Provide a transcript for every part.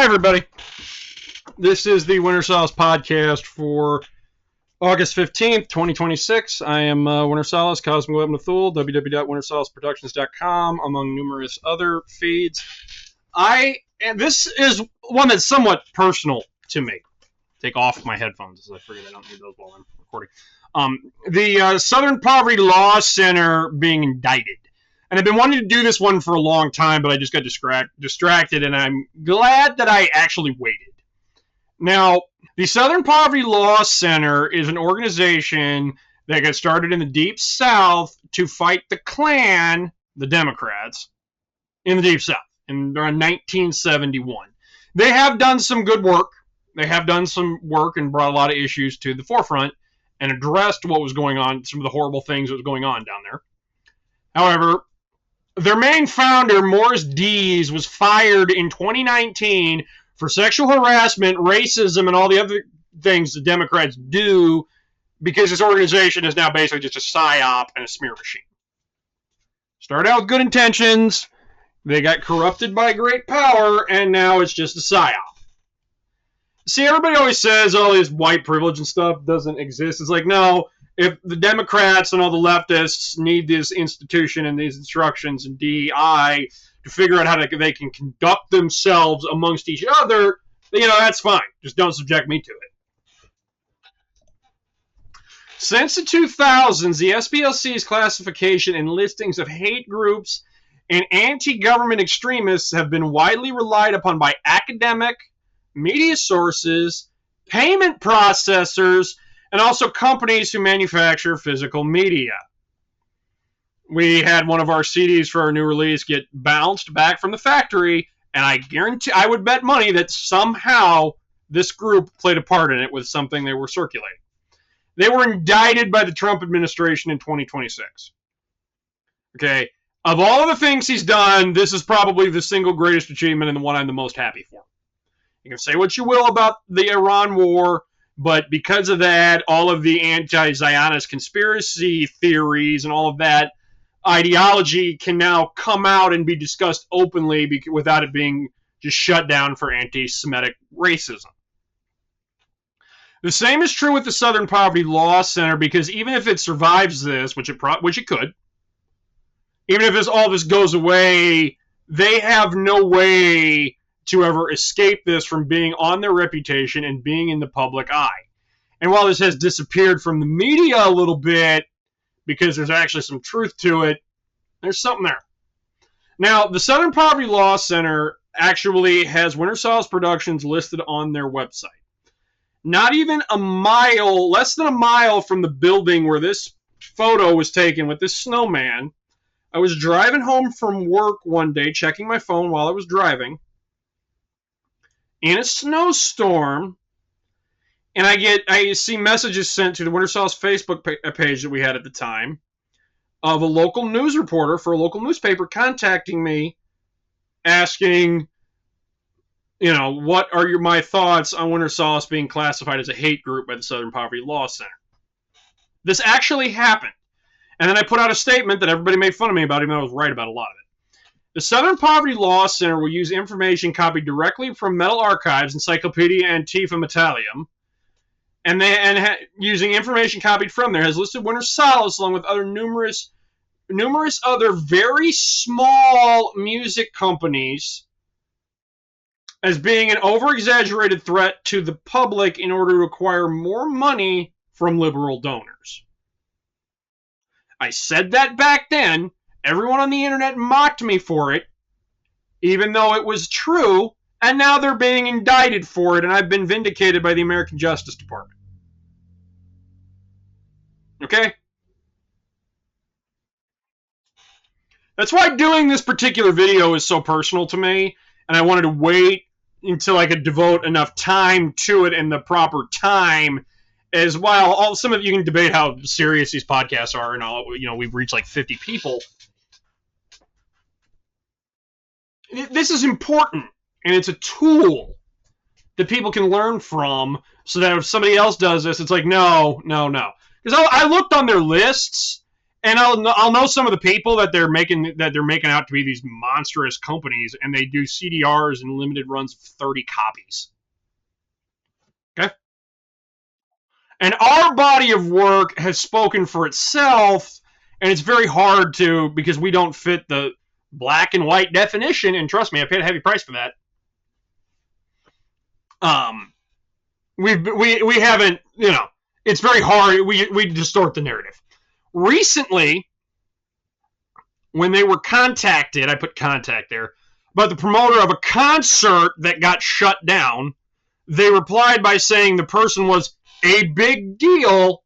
Hi, everybody. This is the Winter Solace podcast for August 15th, 2026. I am Winter Solace, Cosmic Web Nathul, www.wintersolaceproductions.com, among numerous other feeds. And this is one that's somewhat personal to me. Take off my headphones, as I forget I don't need those while I'm recording. The Southern Poverty Law Center being indicted. And I've been wanting to do this one for a long time, but I just got distracted, and I'm glad that I actually waited. Now, the Southern Poverty Law Center is an organization that got started in the Deep South to fight the Klan, the Democrats, in the Deep South in around 1971. They have done some good work. They have done some work and brought a lot of issues to the forefront and addressed what was going on, some of the horrible things that was going on down there. However, their main founder, Morris Dees, was fired in 2019 for sexual harassment, racism, and all the other things the Democrats do because this organization is now basically just a psyop and a smear machine. Started out with good intentions, they got corrupted by great power, and now it's just a psyop. See, everybody always says all this white privilege and stuff doesn't exist. It's like, no, if the Democrats and all the leftists need this institution and these instructions and DEI to figure out how they can conduct themselves amongst each other, that's fine. Just don't subject me to it. Since the 2000s, the SPLC's classification and listings of hate groups and anti-government extremists have been widely relied upon by academic, media sources, payment processors, and also companies who manufacture physical media. We had one of our CDs for our new release get bounced back from the factory, and I would bet money that somehow this group played a part in it with something they were circulating. They were indicted by the Trump administration in 2026. Okay, of all of the things he's done, this is probably the single greatest achievement and the one I'm the most happy for. You can say what you will about the Iran war, but because of that, all of the anti-Zionist conspiracy theories and all of that ideology can now come out and be discussed openly without it being just shut down for anti-Semitic racism. The same is true with the Southern Poverty Law Center, because even if it survives this, which it could, even if all this goes away, they have no way to ever escape this from being on their reputation and being in the public eye. And while this has disappeared from the media a little bit, because there's actually some truth to it, there's something there. Now, the Southern Poverty Law Center actually has Winter Solace Productions listed on their website. Not even less than a mile from the building where this photo was taken with this snowman, I was driving home from work one day, checking my phone while I was driving, in a snowstorm, and I see messages sent to the Winter Solace Facebook page that we had at the time of a local news reporter for a local newspaper contacting me, asking, what are my thoughts on Winter Solace being classified as a hate group by the Southern Poverty Law Center. This actually happened, and then I put out a statement that everybody made fun of me about, even though I was right about a lot of it. The Southern Poverty Law Center will use information copied directly from Metal Archives, Encyclopedia Antifa Metallium, and using information copied from there has listed Winter Solace along with other numerous other very small music companies as being an over-exaggerated threat to the public in order to acquire more money from liberal donors. I said that back then. Everyone on the internet mocked me for it, even though it was true, and now they're being indicted for it, and I've been vindicated by the American Justice Department. Okay? That's why doing this particular video is so personal to me, and I wanted to wait until I could devote enough time to it in the proper time, as well. Some of you can debate how serious these podcasts are, and all. We've reached like 50 people. This is important, and it's a tool that people can learn from, so that if somebody else does this, it's like, no. Because I looked on their lists, And I'll know some of the people that they're making out to be these monstrous companies, and they do CDRs and limited runs of 30 copies. Okay? And our body of work has spoken for itself, and it's very hard to, because we don't fit the black and white definition, and trust me, I paid a heavy price for that. We haven't, it's very hard. We distort the narrative. Recently, when they were contacted, I put contact there, by the promoter of a concert that got shut down, they replied by saying the person was a big deal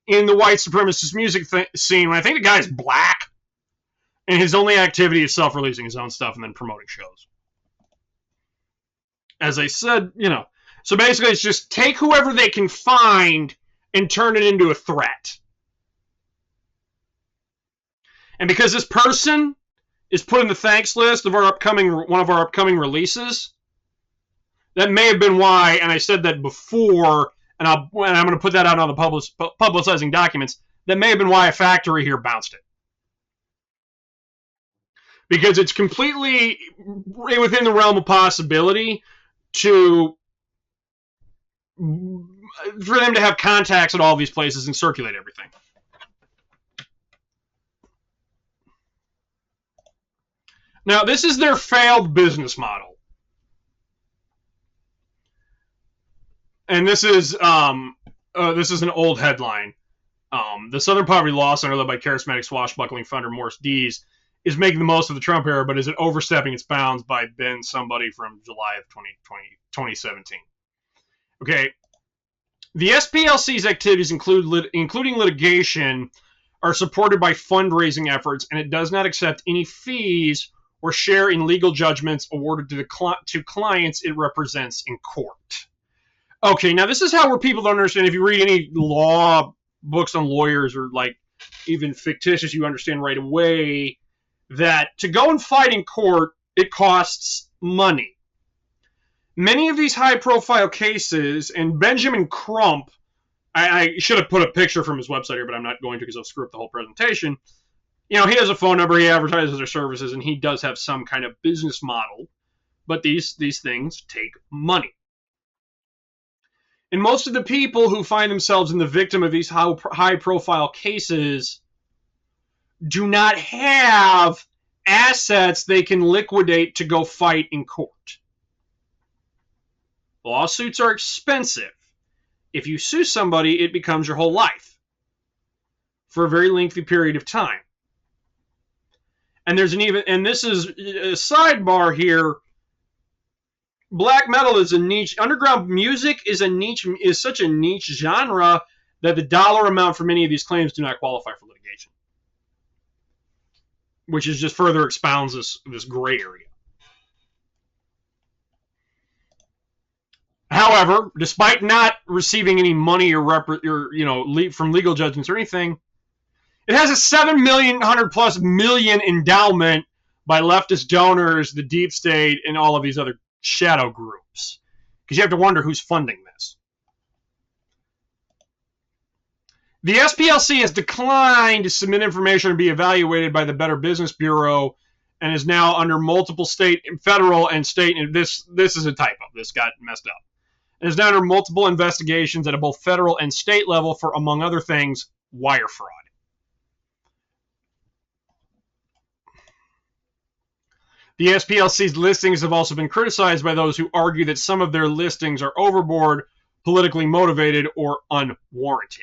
in the white supremacist music scene. When I think the guy's black, and his only activity is self-releasing his own stuff and then promoting shows. As I said, so basically it's just take whoever they can find and turn it into a threat. And because this person is put in the thanks list of one of our upcoming releases, that may have been why, and I said that before, and I'm going to put that out on the publicizing documents, that may have been why a factory here bounced it. Because it's completely within the realm of possibility for them to have contacts at all these places and circulate everything. Now, this is their failed business model. And this is an old headline. The Southern Poverty Law Center, led by charismatic swashbuckling founder Morris Dees, is making the most of the Trump era, but is it overstepping its bounds by Ben somebody from July of 2017? Okay. The SPLC's activities, including litigation, are supported by fundraising efforts, and it does not accept any fees or share in legal judgments awarded to clients it represents in court. Okay, now this is how where people don't understand. If you read any law books on lawyers or even fictitious, you understand right away that to go and fight in court, it costs money. Many of these high-profile cases, and Benjamin Crump, I should have put a picture from his website here, but I'm not going to because I'll screw up the whole presentation. He has a phone number, he advertises their services, and he does have some kind of business model, but these things take money. And most of the people who find themselves in the victim of these high-profile cases do not have assets they can liquidate to go fight in court. Lawsuits are expensive. If you sue somebody, it becomes your whole life for a very lengthy period of time. And this is a sidebar here. Black metal is a niche. Underground music is such a niche genre that the dollar amount for many of these claims do not qualify for litigation, which is just further expounds this gray area. However, despite not receiving any money or from legal judgments or anything, it has a $700+ million endowment by leftist donors, the deep state, and all of these other shadow groups. Because you have to wonder who's funding this. The SPLC has declined to submit information and be evaluated by the Better Business Bureau, and is now under multiple state, federal, and state. And this is a typo. This got messed up. And is now under multiple investigations at a both federal and state level for, among other things, wire fraud. The SPLC's listings have also been criticized by those who argue that some of their listings are overboard, politically motivated, or unwarranted.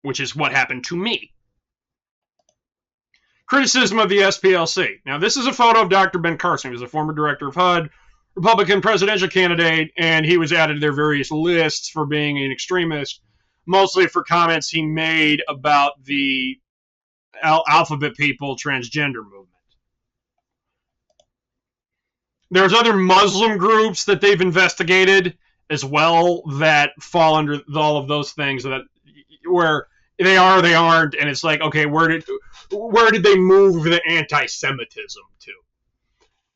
Which is what happened to me. Criticism of the SPLC. Now, this is a photo of Dr. Ben Carson. He was a former director of HUD, Republican presidential candidate, and he was added to their various lists for being an extremist, mostly for comments he made about the alphabet people transgender movement. There's other Muslim groups that they've investigated as well that fall under all of those things, that where they are or they aren't, and it's like, okay, where did they move the anti-Semitism to?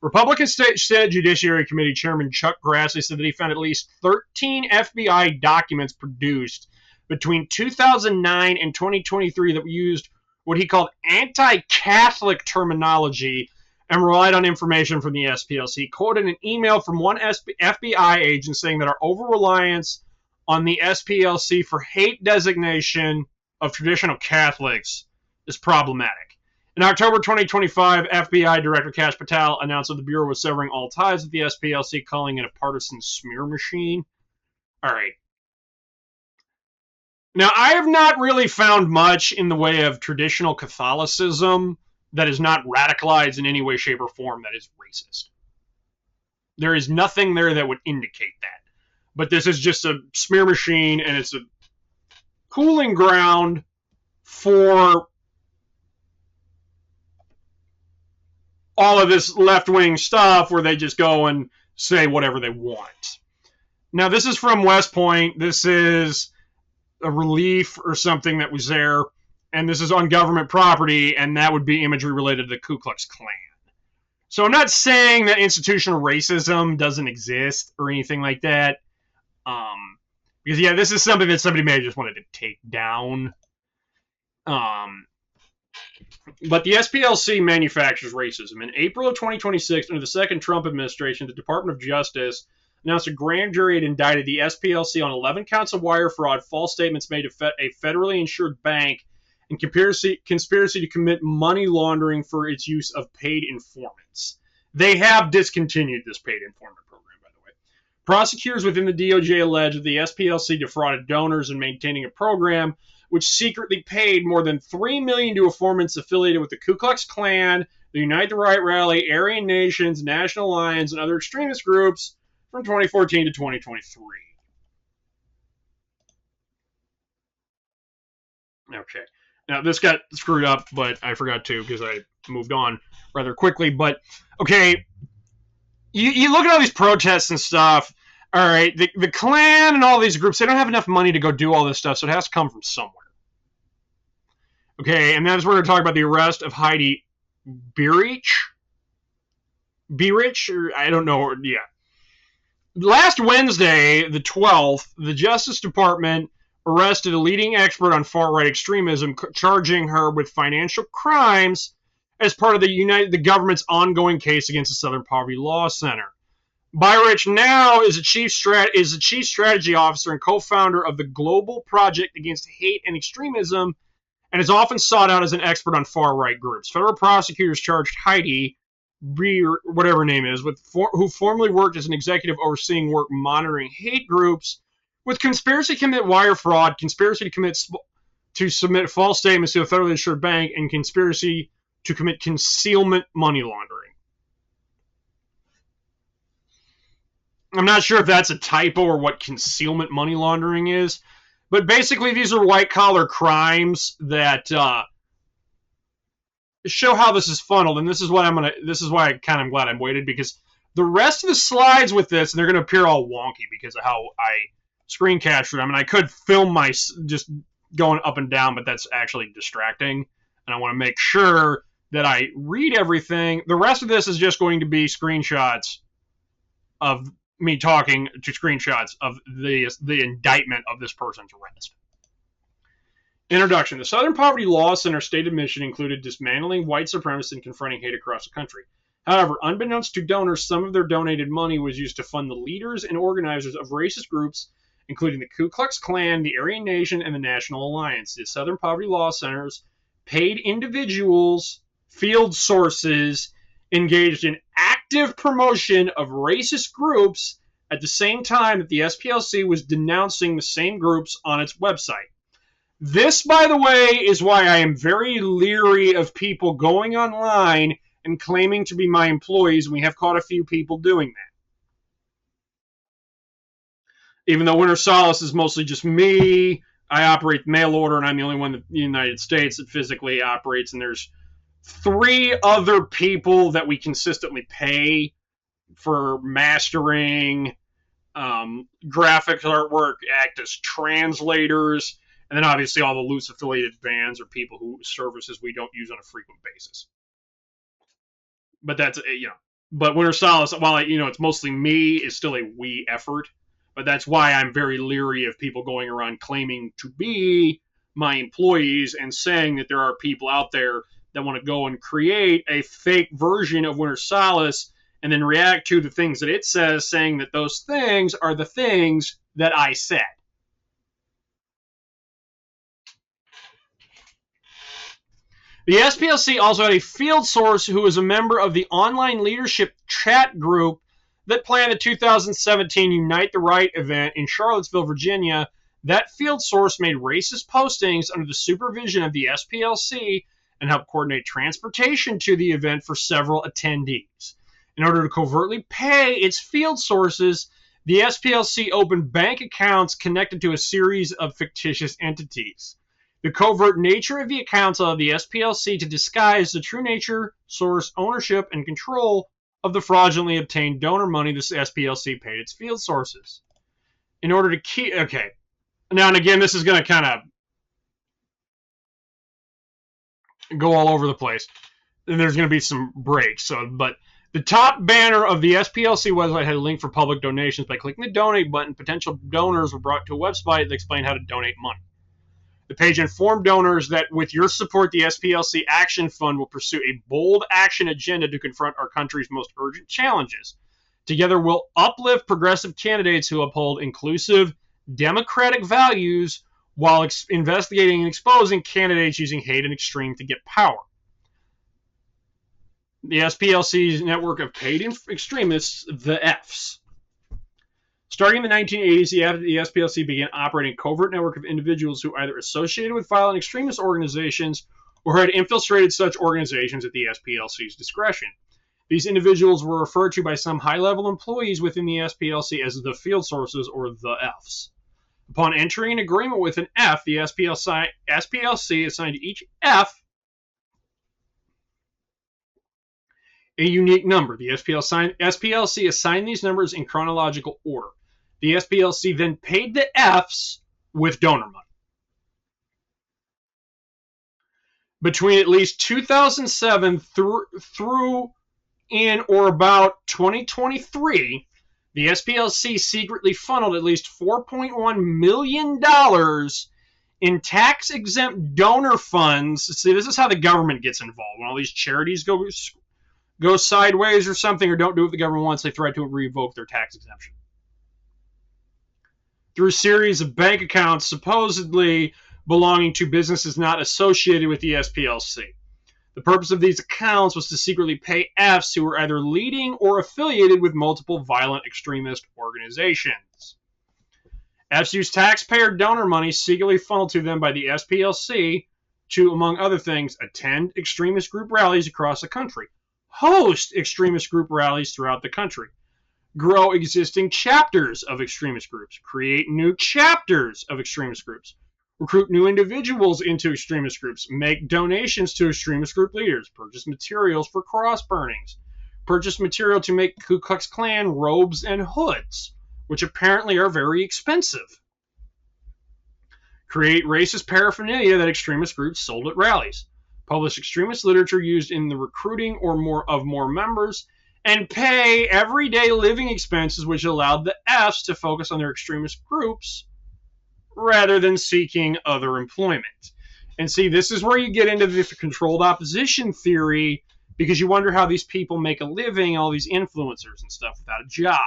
Republican State Judiciary Committee Chairman Chuck Grassley said that he found at least 13 FBI documents produced between 2009 and 2023 that used what he called anti-Catholic terminology and relied on information from the SPLC. He quoted an email from one FBI agent saying that our over-reliance on the SPLC for hate designation of traditional Catholics is problematic. In October 2025, FBI Director Kash Patel announced that the Bureau was severing all ties with the SPLC, calling it a partisan smear machine. All right. Now, I have not really found much in the way of traditional Catholicism that is not radicalized in any way, shape, or form that is racist. There is nothing there that would indicate that. But this is just a smear machine, and it's a cooling ground for all of this left-wing stuff where they just go and say whatever they want. Now, this is from West Point. This is a relief or something that was there, and this is on government property, and that would be imagery related to the Ku Klux Klan. So I'm not saying that institutional racism doesn't exist or anything like that, because, yeah, this is something that somebody may have just wanted to take down. But the SPLC manufactures racism. In April of 2026, under the second Trump administration, the Department of Justice announced a grand jury had indicted the SPLC on 11 counts of wire fraud, false statements made to a federally insured bank, and conspiracy to commit money laundering for its use of paid informants. They have discontinued this paid informant program, by the way. Prosecutors within the DOJ allege that the SPLC defrauded donors in maintaining a program which secretly paid more than $3 million to informants affiliated with the Ku Klux Klan, the Unite the Right Rally, Aryan Nations, National Alliance, and other extremist groups from 2014 to 2023. Okay. Now, this got screwed up, but I forgot to because I moved on rather quickly. But, okay, you look at all these protests and stuff. All right, the Klan and all these groups, they don't have enough money to go do all this stuff, so it has to come from somewhere. Okay, and that's where we're talking about the arrest of Heidi Beirich? Or I don't know. Yeah. Last Wednesday, the 12th, the Justice Department arrested a leading expert on far-right extremism, charging her with financial crimes as part of the government's ongoing case against the Southern Poverty Law Center. Beirich now is a chief strategy officer and co-founder of the Global Project Against Hate and Extremism, and is often sought out as an expert on far-right groups. Federal prosecutors charged Heidi, whatever her name is, who formerly worked as an executive overseeing work monitoring hate groups, with conspiracy to commit wire fraud, conspiracy to submit false statements to a federally insured bank, and conspiracy to commit concealment money laundering. I'm not sure if that's a typo or what concealment money laundering is, but basically these are white-collar crimes that show how this is funneled, and this is why I kind of glad I waited, because the rest of the slides with this, and they're going to appear all wonky because of how I screen captured them, and I could film my just going up and down, but that's actually distracting, and I want to make sure that I read everything. The rest of this is just going to be screenshots of me talking to screenshots of the indictment of this person's arrest. Introduction. The Southern Poverty Law Center stated mission included dismantling white supremacy and confronting hate across the country. However, unbeknownst to donors, some of their donated money was used to fund the leaders and organizers of racist groups, including the Ku Klux Klan, the Aryan Nation, and the National Alliance. The Southern Poverty Law Centers paid individuals, field sources, engaged in active promotion of racist groups at the same time that the SPLC was denouncing the same groups on its website. This, by the way, is why I am very leery of people going online and claiming to be my employees, and we have caught a few people doing that. Even though Winter Solace is mostly just me, I operate mail order, and I'm the only one in the United States that physically operates, and there's 3 other people that we consistently pay for mastering, graphic artwork, act as translators, and then obviously all the loose affiliated bands or people whose services we don't use on a frequent basis. But that's, but Winter Solace, while it's mostly me, is still a we effort. But that's why I'm very leery of people going around claiming to be my employees and saying that there are people out there that want to go and create a fake version of Winter Solace and then react to the things that it says, saying that those things are the things that I said. The SPLC also had a field source who was a member of the online leadership chat group that planned the 2017 Unite the Right event in Charlottesville, Virginia. That field source made racist postings under the supervision of the SPLC and helped coordinate transportation to the event for several attendees. In order to covertly pay its field sources, the SPLC opened bank accounts connected to a series of fictitious entities. The covert nature of the accounts allowed the SPLC to disguise the true nature, source, ownership, and control of the fraudulently obtained donor money the SPLC paid its field sources. In order to keep... Okay. Now and again, this is going to kind of go all over the place. And there's going to be some breaks. But the top banner of the SPLC website had a link for public donations. By clicking the donate button, potential donors were brought to a website that explained how to donate money. The page informed donors that with your support, the SPLC Action Fund will pursue a bold action agenda to confront our country's most urgent challenges. Together, we'll uplift progressive candidates who uphold inclusive, democratic values while investigating and exposing candidates using hate and extreme to get power. The SPLC's network of paid extremists, the Fs. Starting in the 1980s, the SPLC began operating a covert network of individuals who either associated with violent extremist organizations or had infiltrated such organizations at the SPLC's discretion. These individuals were referred to by some high-level employees within the SPLC as the field sources, or the Fs. Upon entering an agreement with an F, the SPLC assigned to each F a unique number. The SPLC assigned these numbers in chronological order. The SPLC then paid the Fs with donor money. Between at least 2007 through in or about 2023, the SPLC secretly funneled at least $4.1 million in tax-exempt donor funds. See, this is how the government gets involved. When all these charities go sideways or something, or don't do what the government wants, they try to revoke their tax exemption. Through a series of bank accounts supposedly belonging to businesses not associated with the SPLC. The purpose of these accounts was to secretly pay Fs who were either leading or affiliated with multiple violent extremist organizations. Fs used taxpayer donor money secretly funneled to them by the SPLC to, among other things, attend extremist group rallies across the country, host extremist group rallies throughout the country, grow existing chapters of extremist groups, create new chapters of extremist groups, recruit new individuals into extremist groups, make donations to extremist group leaders, purchase materials for cross burnings, purchase material to make Ku Klux Klan robes and hoods, which apparently are very expensive, create racist paraphernalia that extremist groups sold at rallies, publish extremist literature used in the recruiting or more members, and pay everyday living expenses, which allowed the Fs to focus on their extremist groups rather than seeking other employment. And see, this is where you get into the controlled opposition theory, because you wonder how these people make a living, all these influencers and stuff, without a job.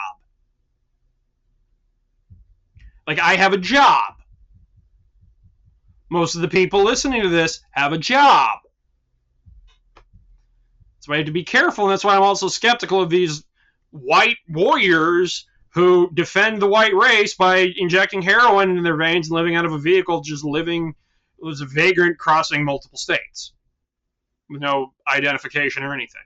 Like, I have a job. Most of the people listening to this have a job. That's why I have to be careful, and that's why I'm also skeptical of these white warriors who defend the white race by injecting heroin in their veins and living out of a vehicle, just living as a vagrant crossing multiple states with no identification or anything.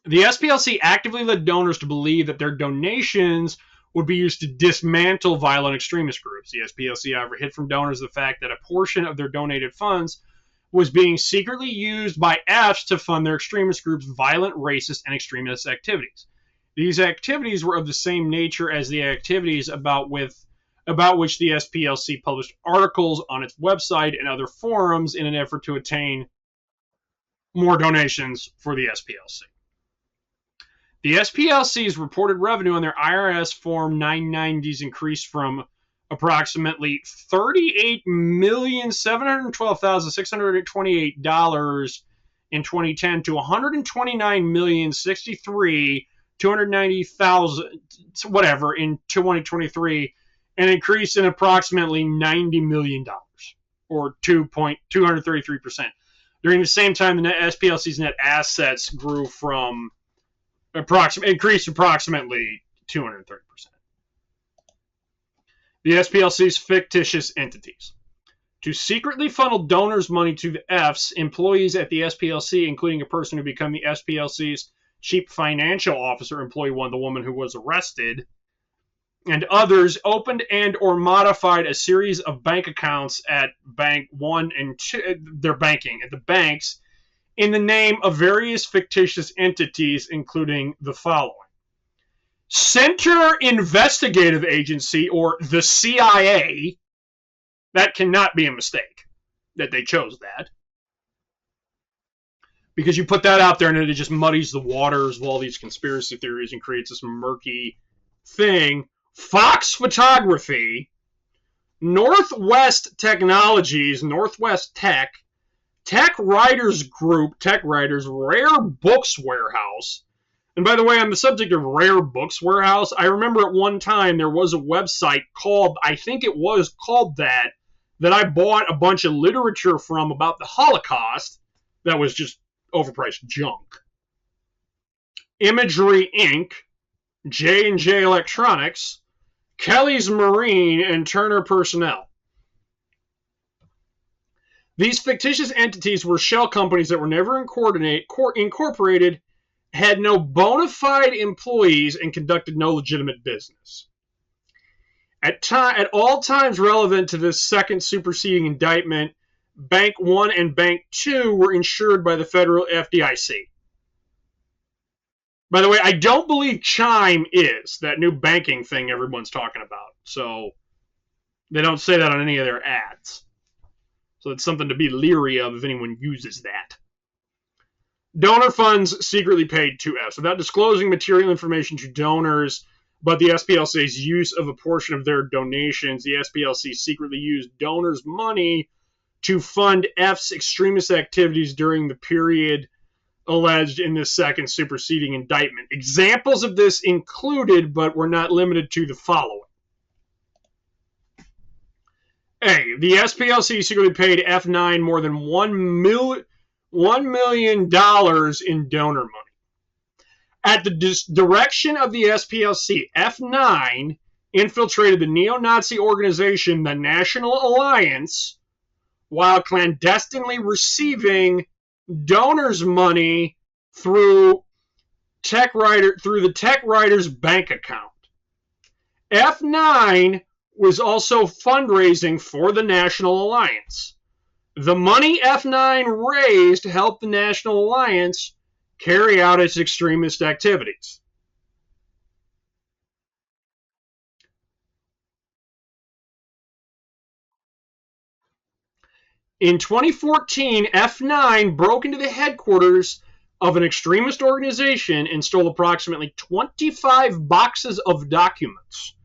The SPLC actively led donors to believe that their donations would be used to dismantle violent extremist groups. The SPLC, however, hid from donors the fact that a portion of their donated funds was being secretly used by Fs to fund their extremist groups' violent, racist, and extremist activities. These activities were of the same nature as the activities about which the SPLC published articles on its website and other forums in an effort to attain more donations for the SPLC. The SPLC's reported revenue on their IRS Form 990s increased from approximately $38,712,628 in 2010 to $129,063,290,000 whatever in 2023, an increase in approximately $90 million, or 233%. During the same time, the SPLC's net assets grew from increased approximately 230%. The SPLC's fictitious entities. To secretly funnel donors' money to the Fs, employees at the SPLC, including a person who became the SPLC's chief financial officer, employee one, the woman who was arrested, and others, opened and or modified a series of bank accounts at Bank 1 and 2, their banking at the banks, in the name of various fictitious entities, including the following. Center Investigative Agency, or the CIA. That cannot be a mistake that they chose that. Because you put that out there and it just muddies the waters of all these conspiracy theories and creates this murky thing. Fox Photography, Northwest Technologies, Northwest Tech, Tech Writers Group, Tech Writers, Rare Books Warehouse. And by the way, on the subject of Rare Books Warehouse, I remember at one time there was a website called, I think it was called that I bought a bunch of literature from about the Holocaust that was just overpriced junk. Imagery Inc., J&J Electronics, Kelly's Marine, and Turner Personnel. These fictitious entities were shell companies that were never incorporated, had no bona fide employees, and conducted no legitimate business. At all times relevant to this second superseding indictment, Bank 1 and Bank 2 were insured by the federal FDIC. By the way, I don't believe Chime is, that new banking thing everyone's talking about. So they don't say that on any of their ads. So it's something to be leery of if anyone uses that. Donor funds secretly paid to Fs. Without disclosing material information to donors, but the SPLC's use of a portion of their donations, the SPLC secretly used donors' money to fund F's extremist activities during the period alleged in this second superseding indictment. Examples of this included, but were not limited to, the following. A. The SPLC secretly paid F9 more than $1 million in donor money. At the direction of the SPLC, F9 infiltrated the neo-Nazi organization, the National Alliance, while clandestinely receiving donors' money through the Tech Writers bank account. F9 was also fundraising for the National Alliance. The money F9 raised helped the National Alliance carry out its extremist activities. In 2014, F9 broke into the headquarters of an extremist organization and stole approximately 25 boxes of documents.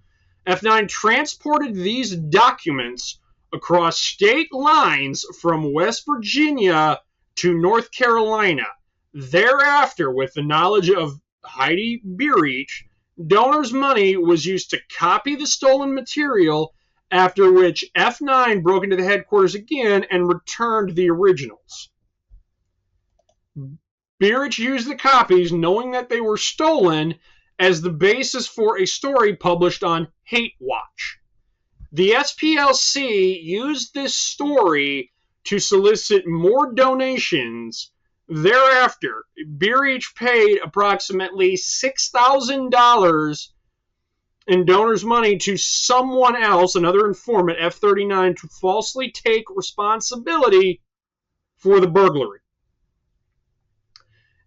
F9 transported these documents across state lines from West Virginia to North Carolina. Thereafter, with the knowledge of Heidi Beerich, donors' money was used to copy the stolen material, after which F9 broke into the headquarters again and returned the originals. Beerich used the copies, knowing that they were stolen, as the basis for a story published on Hate Watch. The SPLC used this story to solicit more donations. Thereafter, Beerich paid approximately $6,000 in donors' money to someone else, another informant, F39, to falsely take responsibility for the burglary.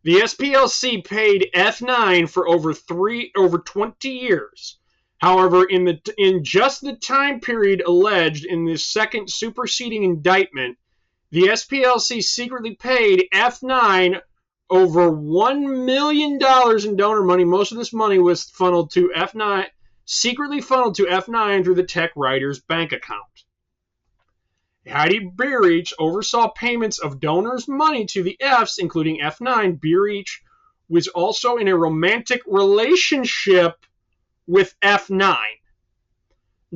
The SPLC paid F9 for over 20 years. However, in just the time period alleged in this second superseding indictment, the SPLC secretly paid F9 over $1 million in donor money. Most of this money was funneled to F9, secretly funneled to F9 through the tech writer's bank account. Heidi Beerich oversaw payments of donors' money to the Fs, including F9. Beerich was also in a romantic relationship with F9.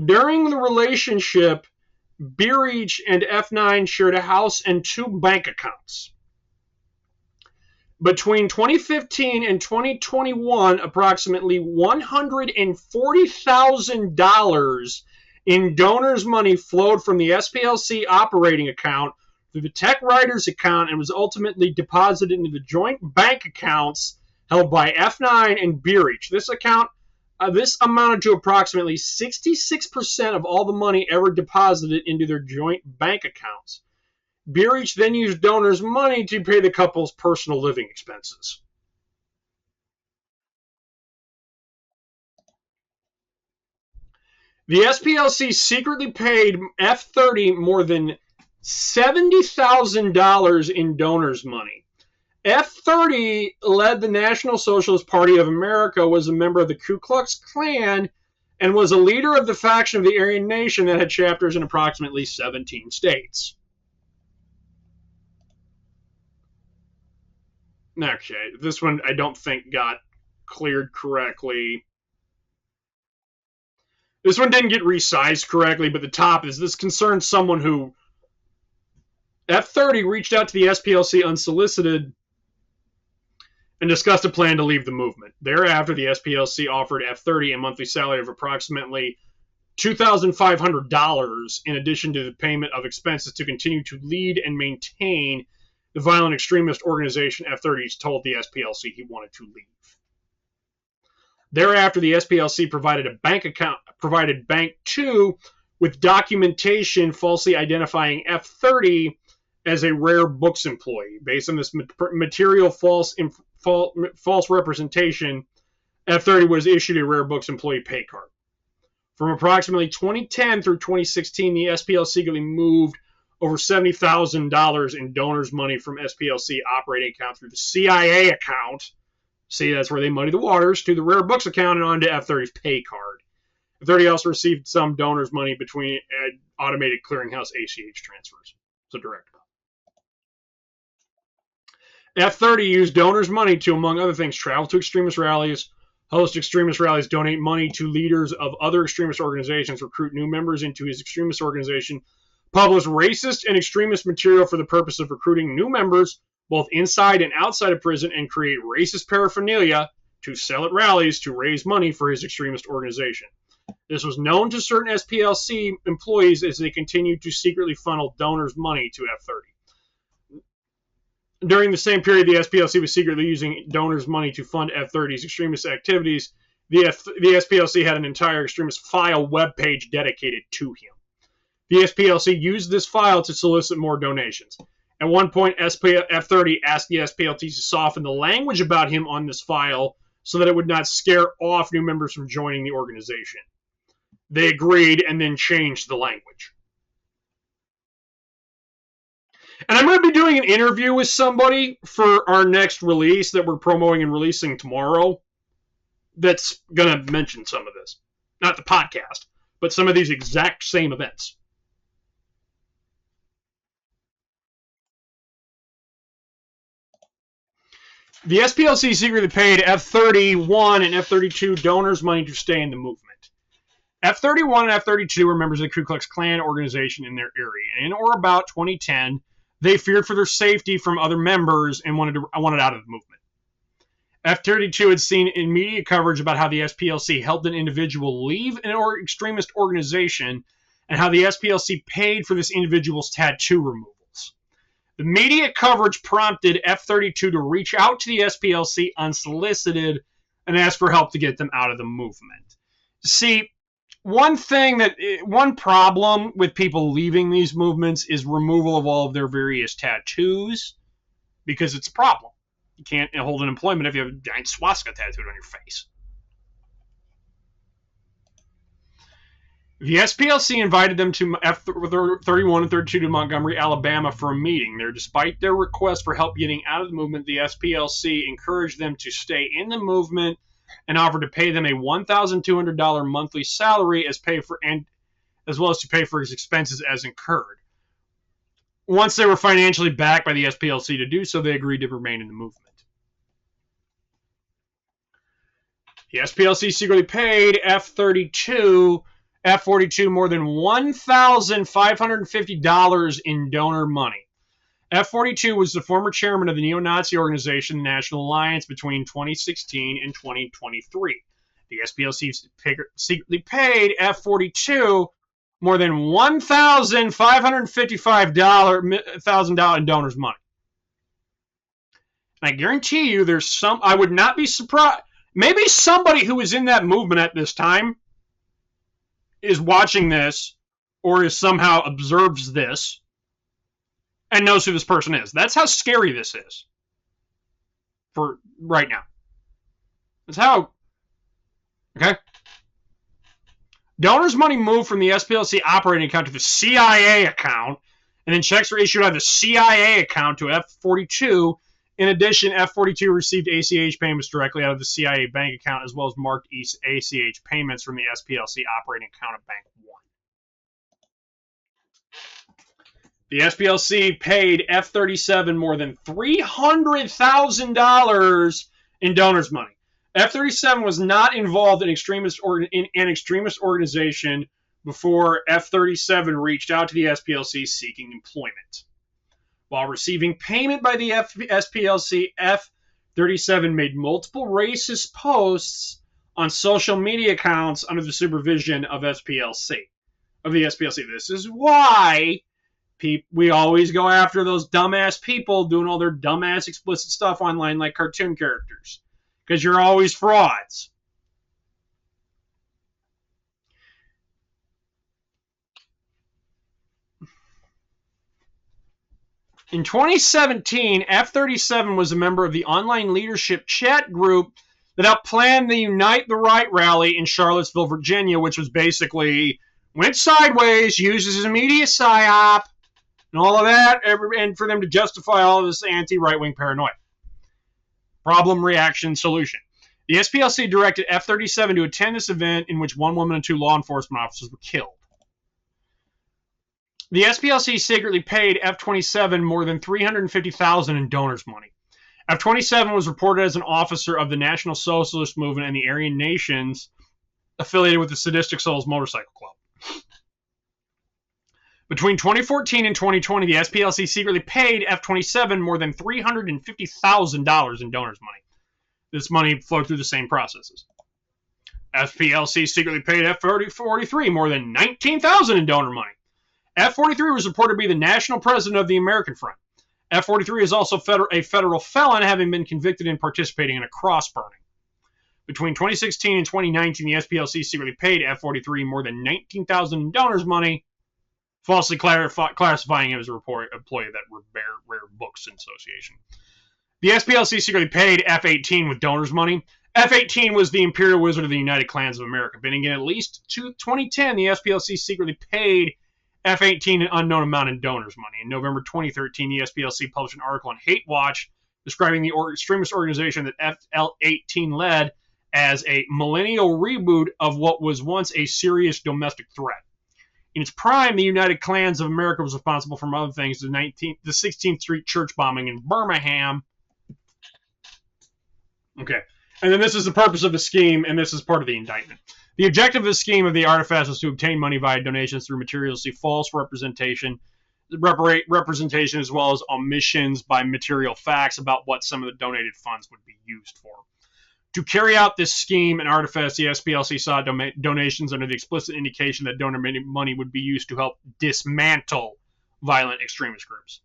During the relationship, Beerich and F9 shared a house and 2 bank accounts. Between 2015 and 2021, approximately $140,000 in donors' money flowed from the SPLC operating account through the tech writer's account and was ultimately deposited into the joint bank accounts held by F9 and Beerich. This amounted to approximately 66% of all the money ever deposited into their joint bank accounts. Beerich then used donors' money to pay the couple's personal living expenses. The SPLC secretly paid F30 more than $70,000 in donors' money. F30 led the National Socialist Party of America, was a member of the Ku Klux Klan, and was a leader of the faction of the Aryan Nation that had chapters in approximately 17 states. Okay, this one I don't think got cleared correctly. This one didn't get resized correctly, but the top is this concerns someone who F30 reached out to the SPLC unsolicited and discussed a plan to leave the movement. Thereafter, the SPLC offered F30 a monthly salary of approximately $2,500 in addition to the payment of expenses to continue to lead and maintain the violent extremist organization. F30 told the SPLC he wanted to leave. Thereafter, the SPLC provided Bank 2 with documentation falsely identifying F30 as a rare books employee. Based on this material false representation, F30 was issued a rare books employee pay card. From approximately 2010 through 2016, the SPLC secretly moved over $70,000 in donors' money from SPLC operating account through the CIA account. See, that's where they muddy the waters, to the rare books account and onto F30's pay card. F30 also received some donors' money between automated clearinghouse ACH transfers. So direct. F30 used donors' money to, among other things, travel to extremist rallies, host extremist rallies, donate money to leaders of other extremist organizations, recruit new members into his extremist organization, publish racist and extremist material for the purpose of recruiting new members, both inside and outside of prison, and create racist paraphernalia to sell at rallies to raise money for his extremist organization. This was known to certain SPLC employees as they continued to secretly funnel donors' money to F30. During the same period, the SPLC was secretly using donors' money to fund F30's extremist activities. The SPLC had an entire extremist file webpage dedicated to him. The SPLC used this file to solicit more donations. At one point, F30 asked the SPLC to soften the language about him on this file so that it would not scare off new members from joining the organization. They agreed and then changed the language. And I'm going to be doing an interview with somebody for our next release that we're promoting and releasing tomorrow that's going to mention some of this. Not the podcast, but some of these exact same events. The SPLC secretly paid F31 and F32 donors money to stay in the movement. F31 and F32 were members of the Ku Klux Klan organization in their area. And in or about 2010, they feared for their safety from other members and wanted out of the movement. F32 had seen in media coverage about how the SPLC helped an individual leave an extremist organization and how the SPLC paid for this individual's tattoo removals. The media coverage prompted F32 to reach out to the SPLC unsolicited and ask for help to get them out of the movement. See, one problem with people leaving these movements is removal of all of their various tattoos, because it's a problem. You can't hold an employment if you have a giant swastika tattooed on your face. The SPLC invited them to F-31 and 32 to Montgomery, Alabama for a meeting. There, despite their request for help getting out of the movement, the SPLC encouraged them to stay in the movement and offered to pay them a $1,200 monthly salary as well as to pay for his expenses as incurred. Once they were financially backed by the SPLC to do so, they agreed to remain in the movement. The SPLC secretly paid F-42 more than $1,550 in donor money. F-42 was the former chairman of the neo-Nazi organization National Alliance between 2016 and 2023. The SPLC secretly paid F-42 more than $1,555 in donors' money. And I guarantee you I would not be surprised. Maybe somebody who was in that movement at this time is watching this or is somehow observes this and knows who this person is. That's how scary this is for right now. That's how. Okay? Donors' money moved from the SPLC operating account to the CIA account, and then checks were issued out of the CIA account to F-42. In addition, F-42 received ACH payments directly out of the CIA bank account, as well as marked ACH payments from the SPLC operating account of Bank 1. The SPLC paid F-37 more than $300,000 in donors' money. F-37 was not involved in an extremist organization before F-37 reached out to the SPLC seeking employment. While receiving payment by the SPLC, F-37 made multiple racist posts on social media accounts under the supervision of the SPLC. This is why we always go after those dumbass people doing all their dumbass explicit stuff online like cartoon characters. Because you're always frauds. In 2017, F-37 was a member of the online leadership chat group that helped plan the Unite the Right rally in Charlottesville, Virginia, which was basically went sideways, uses his media psyop, and all of that, and for them to justify all of this anti-right-wing paranoia. Problem, reaction, solution. The SPLC directed F-37 to attend this event in which one woman and 2 law enforcement officers were killed. The SPLC secretly paid F-27 more than $350,000 in donors' money. F-27 was reported as an officer of the National Socialist Movement and the Aryan Nations affiliated with the Sadistic Souls Motorcycle Club. Between 2014 and 2020, the SPLC secretly paid F-27 more than $350,000 in donors' money. This money flowed through the same processes. SPLC secretly paid F-43 more than $19,000 in donor money. F-43 was reported to be the national president of the American Front. F-43 is also a federal felon, having been convicted in participating in a cross burning. Between 2016 and 2019, the SPLC secretly paid F-43 more than $19,000 in donors' money, falsely classifying him as a employee of that Rare Books Association. The SPLC secretly paid F-18 with donors' money. F-18 was the Imperial Wizard of the United Clans of America. Beginning in at least 2010, the SPLC secretly paid F-18 an unknown amount in donors' money. In November 2013, the SPLC published an article on Hate Watch describing the extremist organization that F-18 led as a millennial reboot of what was once a serious domestic threat. In its prime, the United Clans of America was responsible for, among other things, the 16th Street church bombing in Birmingham. Okay, and then this is the purpose of the scheme, and this is part of the indictment. The objective of the scheme of the artifice was to obtain money via donations through materially false representation as well as omissions by material facts about what some of the donated funds would be used for. To carry out this scheme and artifice, the SPLC sought donations under the explicit indication that donor money would be used to help dismantle violent extremist groups.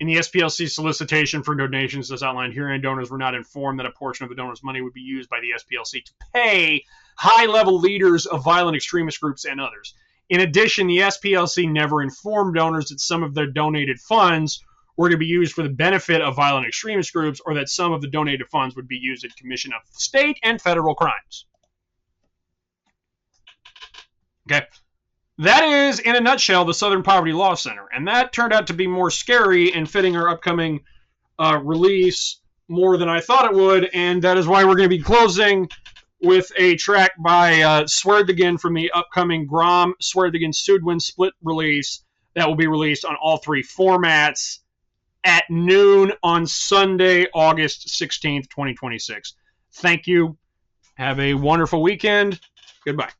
In the SPLC solicitation for donations, as outlined herein, donors were not informed that a portion of the donors' money would be used by the SPLC to pay high-level leaders of violent extremist groups and others. In addition, the SPLC never informed donors that some of their donated funds were to be used for the benefit of violent extremist groups, or that some of the donated funds would be used in commission of state and federal crimes. Okay? that is, in a nutshell, the Southern Poverty Law Center. And that turned out to be more scary and fitting our upcoming release more than I thought it would. And that is why we're going to be closing with a track by Swerdthegan from the upcoming Grom Swerdthegan Sudwin split release that will be released on all 3 formats at noon on Sunday, August 16th, 2026. Thank you. Have a wonderful weekend. Goodbye.